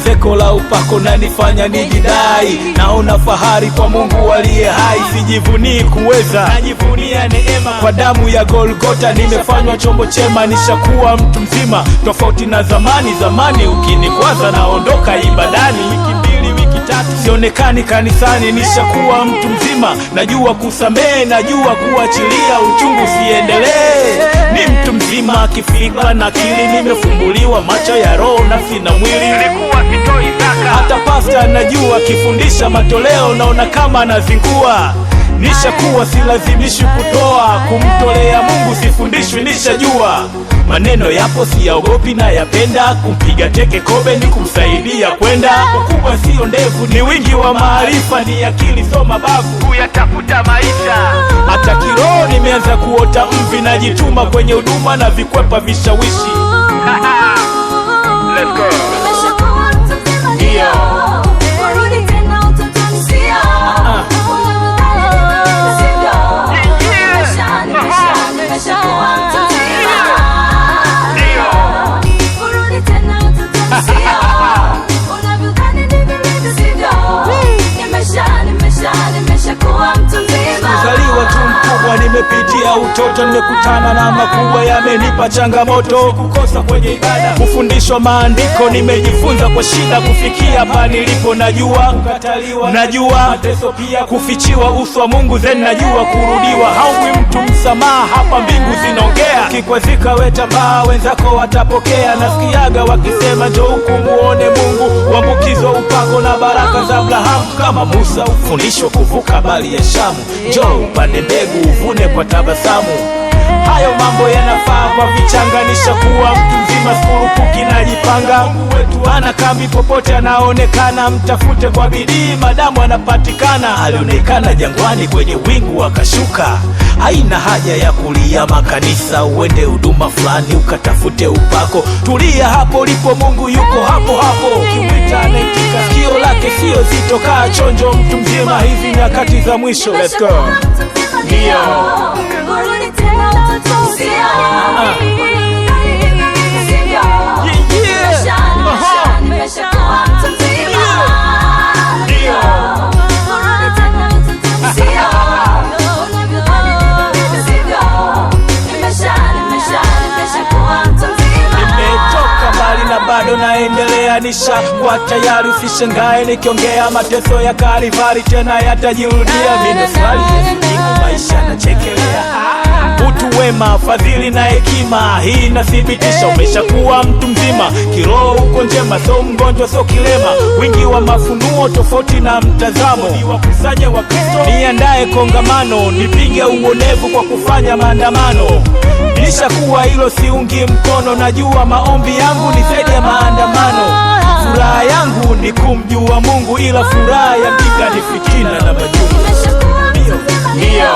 ongezeko la upako na nifanya nijidai. Naona fahari kwa Mungu aliye hai, sijivunii kuweza, najivunia neema. Kwa damu ya Golgotha nimefanywa chombo chema, nishakuwa mtu mzima tofauti na zamani. Zamani ukinikwaza naondoka ibadani, wiki mbili wiki tatu sionekani kanisani. Nishakuwa mtu mzima, najua kusamehe, najua kuachilia uchungu siendelee. Ni mtu mzima kifikra na akili, nimefumbuliwa macho ya roho, nafsi na mwili. Nilikuwa sitoi zaka, hata pasta najua kifundisha matoleo naona kama nazingua. Nishakuwa silazimishi kutoa, kumtolea Mungu sifundishwi, nishajua. Maneno yapo siyaogopi na yapenda, kumpiga teke kobe ni kumsaidia kwenda. Ukubwa sio ndevu, ni wingi wa maarifa, ni akili so mabavu kuyatafuta maisha. Hata kiroho nimeanza kuota mvi, najituma kwenye huduma na vikwepa vishawishi. Let's go. Kuzaliwa tu mkubwa, nimepitia utoto, nimekutana na makubwa, yamenipa changamoto. Kukosa kwenye ibada, kufundishwa maandiko, nimejifunza kwa shida kufikia hapa nilipo. Najua kukataliwa, najua mateso pia, kufichiwa uso wa Mungu, then najua kurudiwa. Haumwi mtu msamaha, hapa mbingu zinaongea. Kikwazika wetambaa, wenzako watapokea. Nasikiaga wakisema njoo huku muone Mungu, uambukizwa upako na baraka za Abrahamu. Kama Musa ufundishwa kuvuka bahari ya Shamu, njoo upande mbegu uvune kwa tabasamu. Hayo mambo yanafaa kwa vichanganisha, kuwa mtu mzima sikurupuki najipanga. Mungu wetu ana kambi popote anaonekana, mtafute kwa bidii madamu anapatikana. Alionekana jangwani kwenye wingu akashuka, haina haja ya kulia makanisa, uende huduma fulani ukatafute upako. Tulia hapo lipo, Mungu yuko hapo hapo, ukimwita anaitika. Sikio lake sio zito, kaa chonjo mtu mzima, hizi nyakati za mwisho. Let's go. Ndio bado naendelea, nisha kwa tayari. Usishangae nikiongea mateso ya Kalivari tena yatajirudia. Mimi swali Yesu, maisha nachekelea. Utu wema, fadhili na hekima, hii inathibitisha umeshakuwa mtu mzima. Kiroho uko njema, so mgonjwa so kilema. Wingi wa mafunuo tofauti na mtazamo, ni wakusanye wa Kristo, niandae kongamano, nipinge uonevu kwa kufanya maandamano. Nishakuwa hilo siungi mkono, najua maombi yangu ni zaidi ya maandamano. Furaha yangu ni kumjua Mungu, ila furaha ya mjinga ni fitina na majungu. Ndio